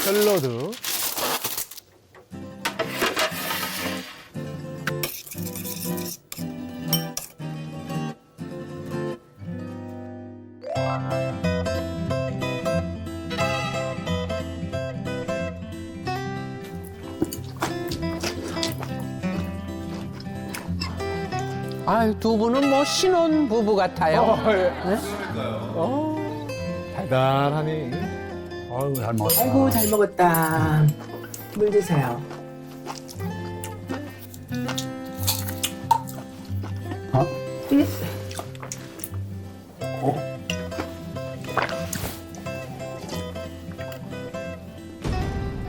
샐러드. 아유, 두 분은 뭐 신혼 부부 같아요. 예. 네? 달달하니. 아유, 잘 먹었다. 아이고 잘 먹었다. 물 드세요. 어?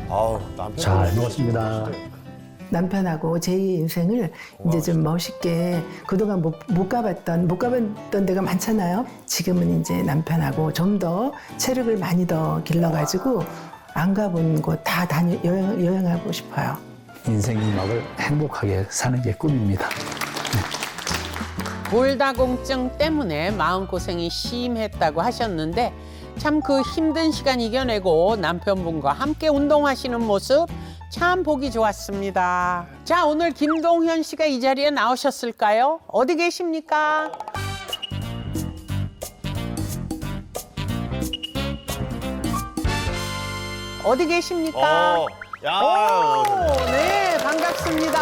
아우, 남편. 잘 먹었습니다. 남편하고 제 인생을 이제 좀 멋있게 그동안 못 가봤던 데가 많잖아요. 지금은 이제 남편하고 좀 더 체력을 많이 더 길러가지고 안 가본 곳 다 여행하고 싶어요. 인생 이막을 행복하게 사는 게 꿈입니다. 골다공증 때문에 마음고생이 심했다고 하셨는데 참 그 힘든 시간 이겨내고 남편분과 함께 운동하시는 모습 참 보기 좋았습니다. 자, 오늘 김동현 씨가 이 자리에 나오셨을까요? 어디 계십니까? 어디 계십니까? 야. 오, 네, 반갑습니다.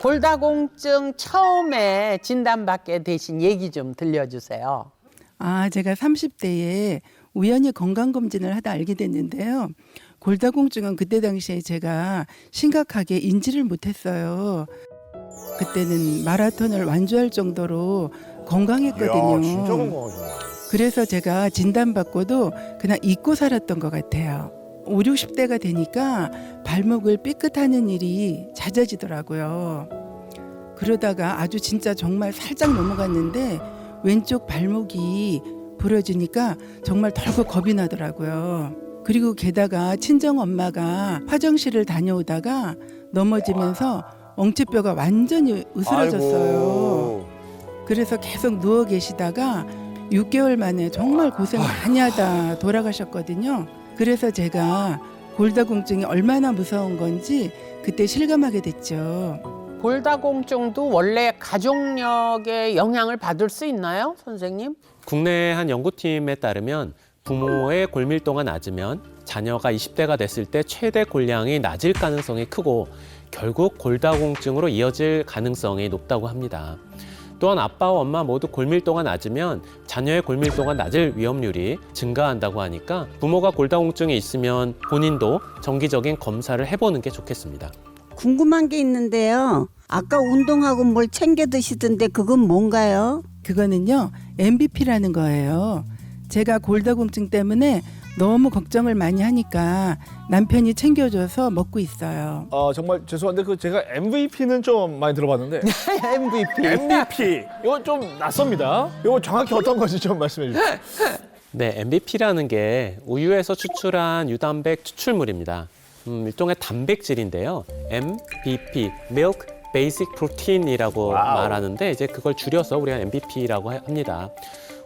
골다공증 처음에 진단받게 되신 얘기 좀 들려주세요. 아, 제가 30대에 우연히 건강검진을 하다 알게 됐는데요. 골다공증은 그때 당시에 제가 심각하게 인지를 못했어요. 그때는 마라톤을 완주할 정도로 건강했거든요. 야, 진짜 건강하시네. 그래서 제가 진단받고도 그냥 잊고 살았던 것 같아요. 5, 60대가 되니까 발목을 삐끗하는 일이 잦아지더라고요. 그러다가 아주 진짜 정말 살짝 넘어갔는데 왼쪽 발목이 부러지니까 정말 덜컥 겁이 나더라고요. 그리고 게다가 친정 엄마가 화장실을 다녀오다가 넘어지면서 엉치뼈가 완전히 으스러졌어요. 아이고. 그래서 계속 누워 계시다가 6개월 만에 정말 고생 많이 하다 돌아가셨거든요. 그래서 제가 골다공증이 얼마나 무서운 건지 그때 실감하게 됐죠. 골다공증도 원래 가족력의 영향을 받을 수 있나요, 선생님? 국내 한 연구팀에 따르면 부모의 골밀도가 낮으면 자녀가 20대가 됐을 때 최대 골량이 낮을 가능성이 크고 결국 골다공증으로 이어질 가능성이 높다고 합니다. 또한 아빠와 엄마 모두 골밀도가 낮으면 자녀의 골밀도가 낮을 위험률이 증가한다고 하니까 부모가 골다공증이 있으면 본인도 정기적인 검사를 해보는 게 좋겠습니다. 궁금한 게 있는데요. 아까 운동하고 뭘 챙겨 드시던데 그건 뭔가요? 그거는요, MBP라는 거예요. 제가 골다공증 때문에 너무 걱정을 많이 하니까 남편이 챙겨줘서 먹고 있어요. 정말 죄송한데 그 제가 MVP는 좀 많이 들어봤는데 MVP. MVP 이거 좀 낯섭니다. 이거 정확히 어떤 건지 좀 말씀해 주세요. 네, MBP라는 게 우유에서 추출한 유단백 추출물입니다. 일종의 단백질인데요. MBP, Milk Basic Protein이라고 말하는데 이제 그걸 줄여서 우리가 MBP라고 합니다.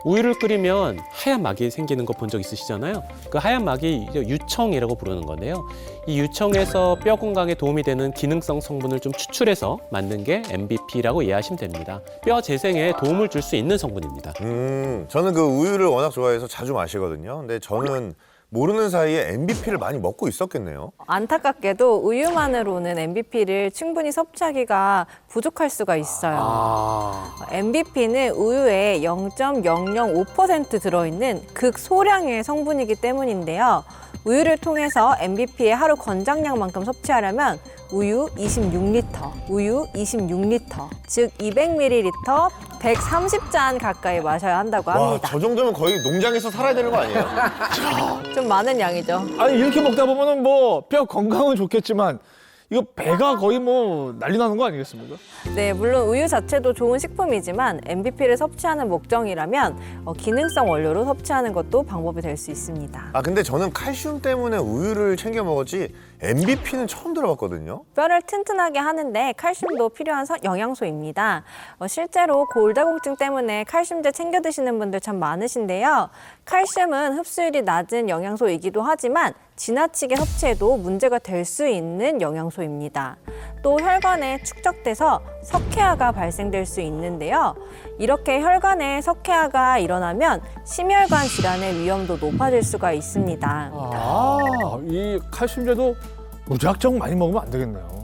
우유를 끓이면 하얀 막이 생기는 거 본 적 있으시잖아요. 그 하얀 막이 유청이라고 부르는 건데요. 이 유청에서 뼈 건강에 도움이 되는 기능성 성분을 좀 추출해서 만든 게 MBP라고 이해하시면 됩니다. 뼈 재생에 도움을 줄 수 있는 성분입니다. 저는 그 우유를 워낙 좋아해서 자주 마시거든요. 근데 저는 모르는 사이에 MVP를 많이 먹고 있었겠네요. 안타깝게도 우유만으로는 MVP를 충분히 섭취하기가 부족할 수가 있어요. MVP는 우유에 0.005% 들어있는 극소량의 성분이기 때문인데요. 우유를 통해서 MVP의 하루 권장량만큼 섭취하려면 우유 26리터, 즉 200ml, 130잔 가까이 마셔야 한다고 와, 합니다. 저 정도면 거의 농장에서 살아야 되는 거 아니에요? 좀 많은 양이죠. 아니 이렇게 먹다 보면은 뭐 뼈 건강은 좋겠지만 이거 배가 거의 뭐 난리 나는 거 아니겠습니까? 네, 물론 우유 자체도 좋은 식품이지만 MVP를 섭취하는 목적이라면 기능성 원료로 섭취하는 것도 방법이 될 수 있습니다. 근데 저는 칼슘 때문에 우유를 챙겨 먹었지 MBP는 처음 들어봤거든요. 뼈를 튼튼하게 하는데 칼슘도 필요한 영양소입니다. 실제로 골다공증 때문에 칼슘제 챙겨 드시는 분들 참 많으신데요. 칼슘은 흡수율이 낮은 영양소이기도 하지만 지나치게 섭취해도 문제가 될 수 있는 영양소입니다. 또 혈관에 축적돼서 석회화가 발생될 수 있는데요. 이렇게 혈관에 석회화가 일어나면 심혈관 질환의 위험도 높아질 수가 있습니다. 이 칼슘제도 무작정 많이 먹으면 안 되겠네요.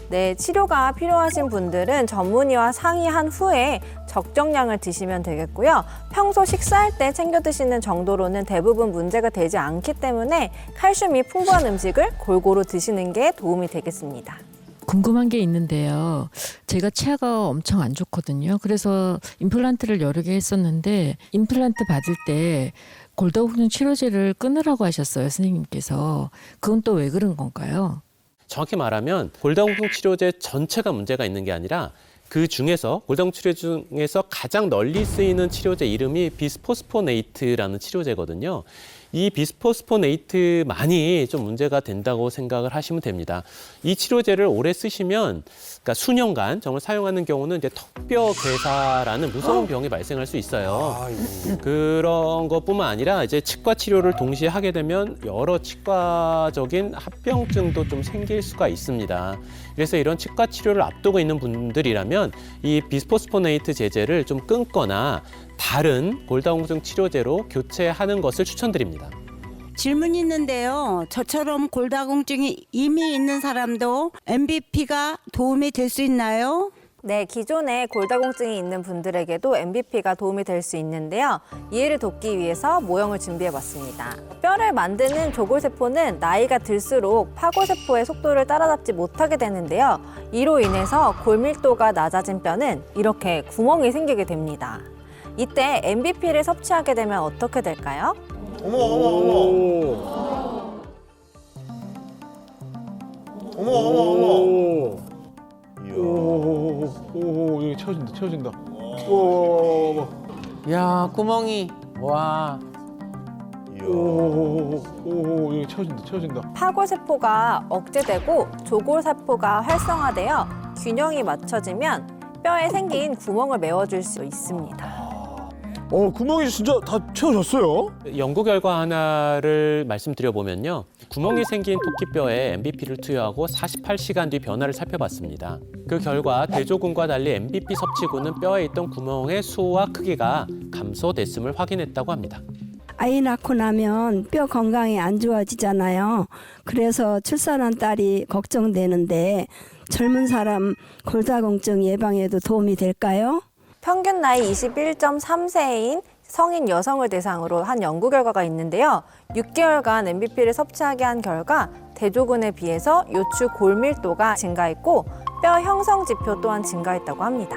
네, 치료가 필요하신 분들은 전문의와 상의한 후에 적정량을 드시면 되겠고요. 평소 식사할 때 챙겨 드시는 정도로는 대부분 문제가 되지 않기 때문에 칼슘이 풍부한 음식을 골고루 드시는 게 도움이 되겠습니다. 궁금한 게 있는데요. 제가 치아가 엄청 안 좋거든요. 그래서 임플란트를 여러 개 했었는데 임플란트 받을 때 골다공증 치료제를 끊으라고 하셨어요, 선생님께서. 그건 또 왜 그런 건가요? 정확히 말하면 골다공증 치료제 전체가 문제가 있는 게 아니라 그 중에서 골다공증 치료 중에서 가장 널리 쓰이는 치료제 이름이 비스포스포네이트라는 치료제거든요. 이 비스포스포네이트만이 좀 문제가 된다고 생각을 하시면 됩니다. 이 치료제를 오래 쓰시면, 그러니까 수년간 정말 사용하는 경우는 이제 턱뼈 괴사라는 무서운 병이 발생할 수 있어요. 그런 것뿐만 아니라 이제 치과 치료를 동시에 하게 되면 여러 치과적인 합병증도 좀 생길 수가 있습니다. 그래서 이런 치과 치료를 앞두고 있는 분들이라면 이 비스포스포네이트 제제를 좀 끊거나 다른 골다공증 치료제로 교체하는 것을 추천드립니다. 질문이 있는데요. 저처럼 골다공증이 이미 있는 사람도 MBP가 도움이 될 수 있나요? 네, 기존에 골다공증이 있는 분들에게도 MBP가 도움이 될 수 있는데요. 이해를 돕기 위해서 모형을 준비해봤습니다. 뼈를 만드는 조골세포는 나이가 들수록 파골세포의 속도를 따라잡지 못하게 되는데요. 이로 인해서 골밀도가 낮아진 뼈는 이렇게 구멍이 생기게 됩니다. 이때 MBP를 섭취하게 되면 어떻게 될까요? 어머 어머 어머. 어머 어머 어머. 이야. 오, 이거 채워진다. 오, 야, 구멍이. 와. 이야. 오, 이거 채워진다. 파골세포가 억제되고 조골세포가 활성화되어 균형이 맞춰지면 뼈에 생긴 구멍을 메워줄 수 있습니다. 구멍이 진짜 다 채워졌어요. 연구 결과 하나를 말씀드려보면요. 구멍이 생긴 토끼뼈에 MBP를 투여하고 48시간 뒤 변화를 살펴봤습니다. 그 결과 대조군과 달리 MBP 섭취군은 뼈에 있던 구멍의 수와 크기가 감소됐음을 확인했다고 합니다. 아이 낳고 나면 뼈 건강이 안 좋아지잖아요. 그래서 출산한 딸이 걱정되는데 젊은 사람 골다공증 예방에도 도움이 될까요? 평균 나이 21.3세인 성인 여성을 대상으로 한 연구 결과가 있는데요. 6개월간 MBP를 섭취하게 한 결과 대조군에 비해서 요추 골밀도가 증가했고 뼈 형성 지표 또한 증가했다고 합니다.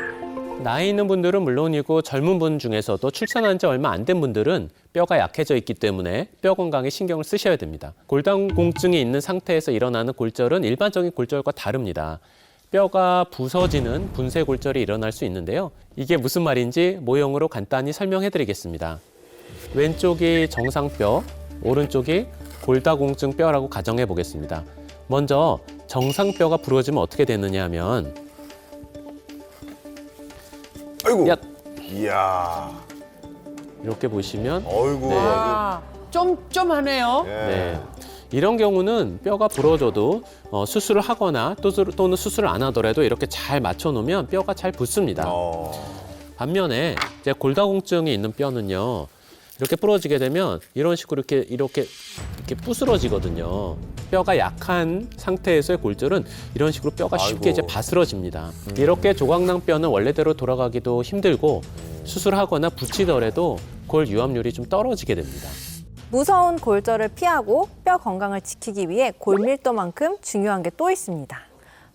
나이 있는 분들은 물론이고 젊은 분 중에서도 출산한 지 얼마 안 된 분들은 뼈가 약해져 있기 때문에 뼈 건강에 신경을 쓰셔야 됩니다. 골다공증이 있는 상태에서 일어나는 골절은 일반적인 골절과 다릅니다. 뼈가 부서지는 분쇄 골절이 일어날 수 있는데요. 이게 무슨 말인지 모형으로 간단히 설명해 드리겠습니다. 왼쪽이 정상뼈, 오른쪽이 골다공증 뼈라고 가정해 보겠습니다. 먼저 정상뼈가 부러지면 어떻게 되느냐 하면 아이고. 야. 이야. 이렇게 보시면 어이구. 네. 와, 쫌쫌하네요. 예. 네. 이런 경우는 뼈가 부러져도 수술을 하거나 또는 수술을 안 하더라도 이렇게 잘 맞춰놓으면 뼈가 잘 붙습니다. 반면에 이제 골다공증이 있는 뼈는요, 이렇게 부러지게 되면 이런 식으로 이렇게 부스러지거든요. 뼈가 약한 상태에서의 골절은 이런 식으로 뼈가 쉽게 이제 바스러집니다. 이렇게 조각낭뼈는 원래대로 돌아가기도 힘들고 수술하거나 붙이더라도 골 유압률이 좀 떨어지게 됩니다. 무서운 골절을 피하고 뼈 건강을 지키기 위해 골밀도만큼 중요한 게 또 있습니다.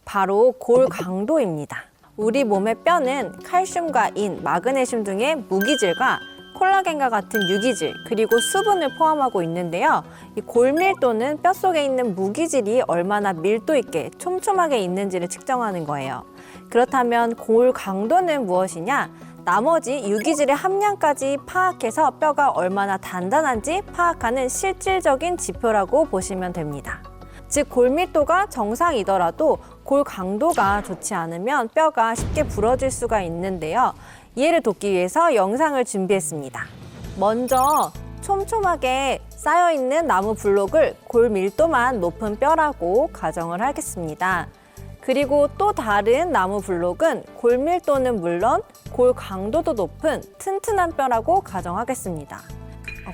바로 골 강도입니다. 우리 몸의 뼈는 칼슘과 인, 마그네슘 등의 무기질과 콜라겐과 같은 유기질, 그리고 수분을 포함하고 있는데요. 이 골밀도는 뼈 속에 있는 무기질이 얼마나 밀도 있게 촘촘하게 있는지를 측정하는 거예요. 그렇다면 골 강도는 무엇이냐? 나머지 유기질의 함량까지 파악해서 뼈가 얼마나 단단한지 파악하는 실질적인 지표라고 보시면 됩니다. 즉 골밀도가 정상이더라도 골 강도가 좋지 않으면 뼈가 쉽게 부러질 수가 있는데요. 이해를 돕기 위해서 영상을 준비했습니다. 먼저 촘촘하게 쌓여있는 나무 블록을 골 밀도만 높은 뼈라고 가정을 하겠습니다. 그리고 또 다른 나무 블록은 골 밀도는 물론 골 강도도 높은 튼튼한 뼈라고 가정하겠습니다.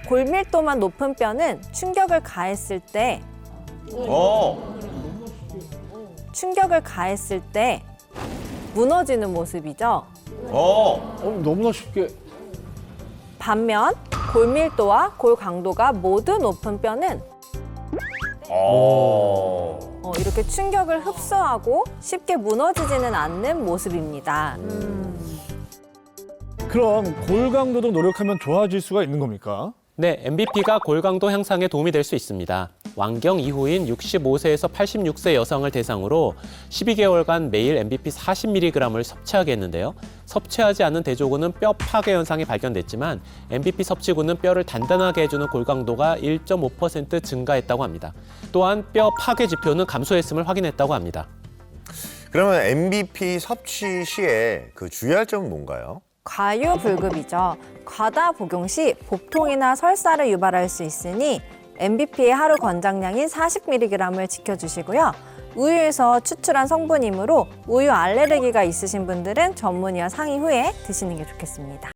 골 밀도만 높은 뼈는 충격을 가했을 때 무너지는 모습이죠. 너무나 쉽게. 반면 골 밀도와 골 강도가 모두 높은 뼈는 이렇게 충격을 흡수하고 쉽게 무너지지는 않는 모습입니다. 그럼 골 강도도 노력하면 좋아질 수가 있는 겁니까? 네, MBP가 골 강도 향상에 도움이 될 수 있습니다. 완경 이후인 65세에서 86세 여성을 대상으로 12개월간 매일 MBP 40mg을 섭취하게 했는데요. 섭취하지 않은 대조군은 뼈 파괴 현상이 발견됐지만 MBP 섭취군은 뼈를 단단하게 해주는 골 강도가 1.5% 증가했다고 합니다. 또한 뼈 파괴 지표는 감소했음을 확인했다고 합니다. 그러면 MBP 섭취 시에 그 주의할 점은 뭔가요? 과유불급이죠. 과다 복용 시 복통이나 설사를 유발할 수 있으니 MBP의 하루 권장량인 40mg을 지켜주시고요. 우유에서 추출한 성분이므로 우유 알레르기가 있으신 분들은 전문의와 상의 후에 드시는 게 좋겠습니다.